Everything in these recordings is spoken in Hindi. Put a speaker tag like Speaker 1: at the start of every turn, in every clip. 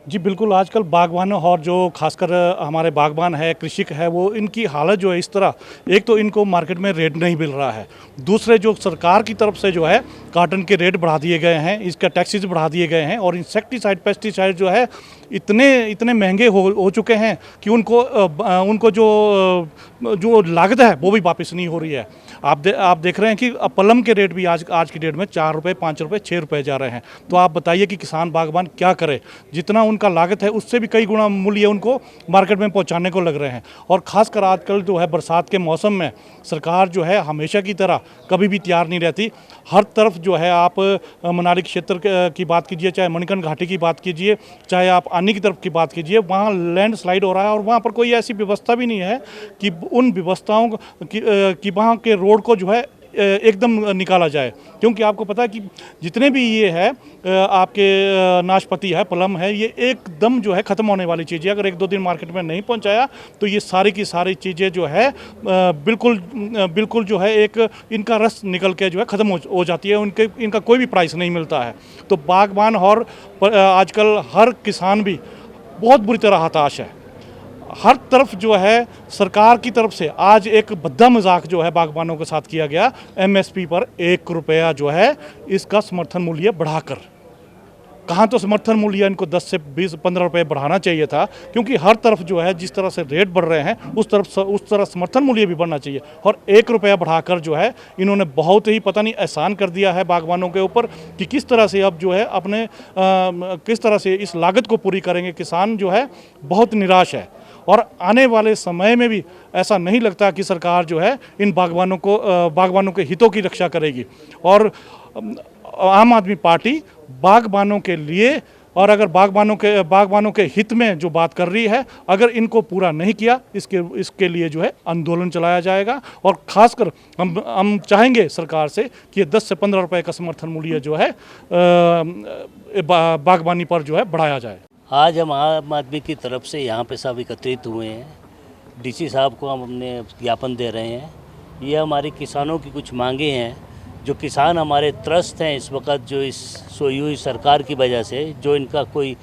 Speaker 1: जी बिल्कुल, आजकल बागवानों और जो खासकर हमारे बागबान है, कृषक है, वो इनकी हालत जो है इस तरह, एक तो इनको मार्केट में रेट नहीं मिल रहा है, दूसरे जो सरकार की तरफ से जो है कॉटन के रेट बढ़ा दिए गए हैं, इसका टैक्सेस बढ़ा दिए गए हैं और इंसेक्टिसाइड पेस्टिसाइड जो है इतने इतने महंगे हो चुके हैं कि उनको जो लागत है वो भी वापस नहीं हो रही है। आप देख रहे हैं कि पलम के रेट भी आज की डेट में 4 रुपये, 5 रुपये, 6 रुपये जा रहे हैं। तो आप बताइए कि किसान बागबान क्या करे, जितना उनका लागत है उससे भी कई गुना मूल्य उनको मार्केट में पहुंचाने को लग रहे हैं। और ख़ासकर आजकल जो है बरसात के मौसम में सरकार जो है हमेशा की तरह कभी भी तैयार नहीं रहती। हर तरफ जो है आप मनाली क्षेत्र की बात कीजिए, चाहे मणिकर्ण घाटी की बात कीजिए, चाहे आप आनी की तरफ की बात कीजिए, वहाँ लैंडस्लाइड हो रहा है और वहाँ पर कोई ऐसी व्यवस्था भी नहीं है कि उन व्यवस्थाओं की वहाँ के रोड को जो है एकदम निकाला जाए। क्योंकि आपको पता है कि जितने भी ये है आपके नाशपाती है, प्लम है, ये एकदम जो है ख़त्म होने वाली चीज़ है। अगर 1-2 दिन मार्केट में नहीं पहुंचाया तो ये सारी की सारी चीज़ें जो है बिल्कुल जो है एक इनका रस निकल के जो है ख़त्म हो जाती है, इनका कोई भी प्राइस नहीं मिलता है। तो बागबान और आजकल हर किसान भी बहुत बुरी तरह हताश है। हर तरफ जो है सरकार की तरफ से आज एक भद्दा मजाक जो है बागबानों के साथ किया गया, एमएसपी पर 1 रुपया जो है इसका समर्थन मूल्य बढ़ाकर। कहाँ तो समर्थन मूल्य इनको 10 से 20-15 रुपये बढ़ाना चाहिए था, क्योंकि हर तरफ जो है जिस तरह से रेट बढ़ रहे हैं उस तरह समर्थन मूल्य भी बढ़ना चाहिए। और 1 रुपया बढ़ाकर जो है इन्होंने बहुत ही पता नहीं एहसान कर दिया है बागवानों के ऊपर कि किस तरह से अब जो है किस तरह से इस लागत को पूरी करेंगे। किसान जो है बहुत निराश है और आने वाले समय में भी ऐसा नहीं लगता कि सरकार जो है इन बागवानों के हितों की रक्षा करेगी। और आम आदमी पार्टी बागबानों के लिए और अगर बागबानों के हित में जो बात कर रही है, अगर इनको पूरा नहीं किया इसके लिए जो है आंदोलन चलाया जाएगा। और खासकर हम चाहेंगे सरकार से कि 10 से 15 रुपए का समर्थन मूल्य जो है बागबानी पर जो है बढ़ाया जाए।
Speaker 2: आज हम आम आदमी की तरफ से यहाँ पे सब एकत्रित हुए हैं। डीसी साहब को हम अपने ज्ञापन दे रहे हैं। ये हमारे किसानों की कुछ मांगे हैं। जो किसान हमारे त्रस्त हैं इस वक्त, जो इस सोई हुई सरकार की वजह से, जो इनका कोई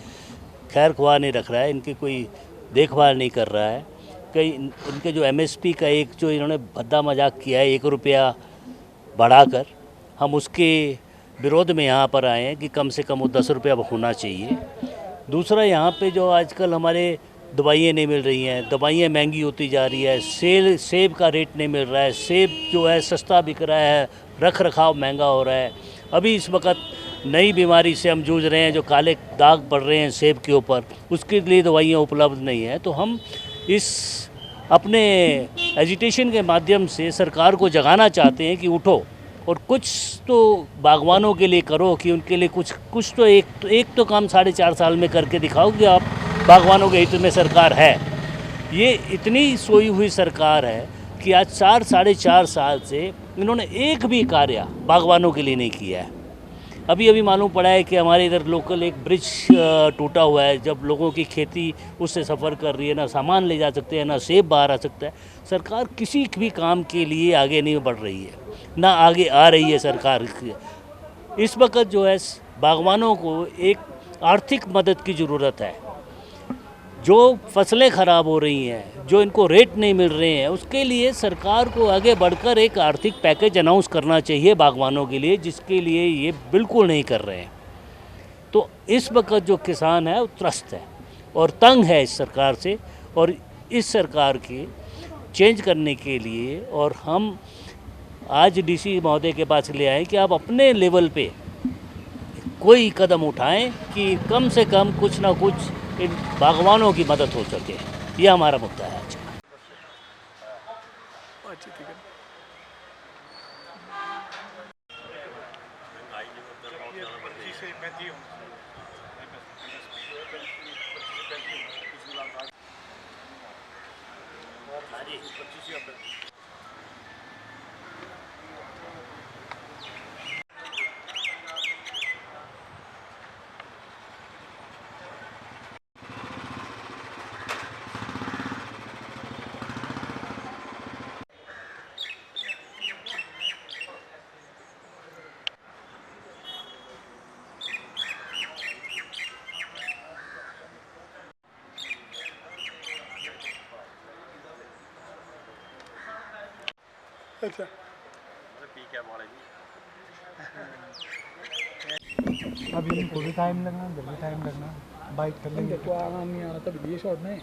Speaker 2: खैर ख्वाह नहीं रख रहा है, इनकी कोई देखभाल नहीं कर रहा है। कई इनके जो एमएसपी का एक जो इन्होंने भद्दा मजाक किया है 1 रुपया बढ़ाकर, हम उसके विरोध में यहाँ पर आए हैं कि कम से कम वो 10 रुपया होना चाहिए। दूसरा, यहाँ पे जो आजकल हमारे दवाइयाँ नहीं मिल रही हैं, दवाइयाँ महंगी होती जा रही है, सेब का रेट नहीं मिल रहा है, सेब जो है सस्ता बिक रहा है, रख रखाव महंगा हो रहा है। अभी इस वक्त नई बीमारी से हम जूझ रहे हैं, जो काले दाग पड़ रहे हैं सेब के ऊपर, उसके लिए दवाइयाँ उपलब्ध नहीं है। तो हम इस अपने एजिटेशन के माध्यम से सरकार को जगाना चाहते हैं कि उठो और कुछ तो बागवानों के लिए करो, कि उनके लिए कुछ तो एक तो काम 4.5 साल में करके दिखाओ कि आप बागवानों के हित में सरकार है। ये इतनी सोई हुई सरकार है कि आज 4-4.5 साल से इन्होंने एक भी कार्य बागवानों के लिए नहीं किया है। अभी मालूम पड़ा है कि हमारे इधर लोकल एक ब्रिज टूटा हुआ है। जब लोगों की खेती उससे सफ़र कर रही है, ना सामान ले जा सकते हैं, ना सेब बाहर आ सकता है। सरकार किसी भी काम के लिए आगे नहीं बढ़ रही है, ना आगे आ रही है सरकार। इस वक्त जो है बागवानों को एक आर्थिक मदद की ज़रूरत है। जो फसलें ख़राब हो रही हैं, जो इनको रेट नहीं मिल रहे हैं, उसके लिए सरकार को आगे बढ़कर एक आर्थिक पैकेज अनाउंस करना चाहिए बागवानों के लिए, जिसके लिए ये बिल्कुल नहीं कर रहे हैं। तो इस वक्त जो किसान है वो त्रस्त है और तंग है इस सरकार से, और इस सरकार के चेंज करने के लिए और हम आज डीसी महोदय के पास ले आए कि आप अपने लेवल पे कोई कदम उठाएं कि कम से कम कुछ ना कुछ इन बागवानों की मदद हो सके। ये हमारा मुद्दा है आज का।
Speaker 3: अच्छा
Speaker 4: अभी इनको भी टाइम लगना, इधर भी टाइम लगना, बाइक कर लेंगे।
Speaker 3: देखो आराम नहीं आ रहा तब ये शॉट में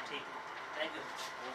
Speaker 2: ठीक है, थैंक यू।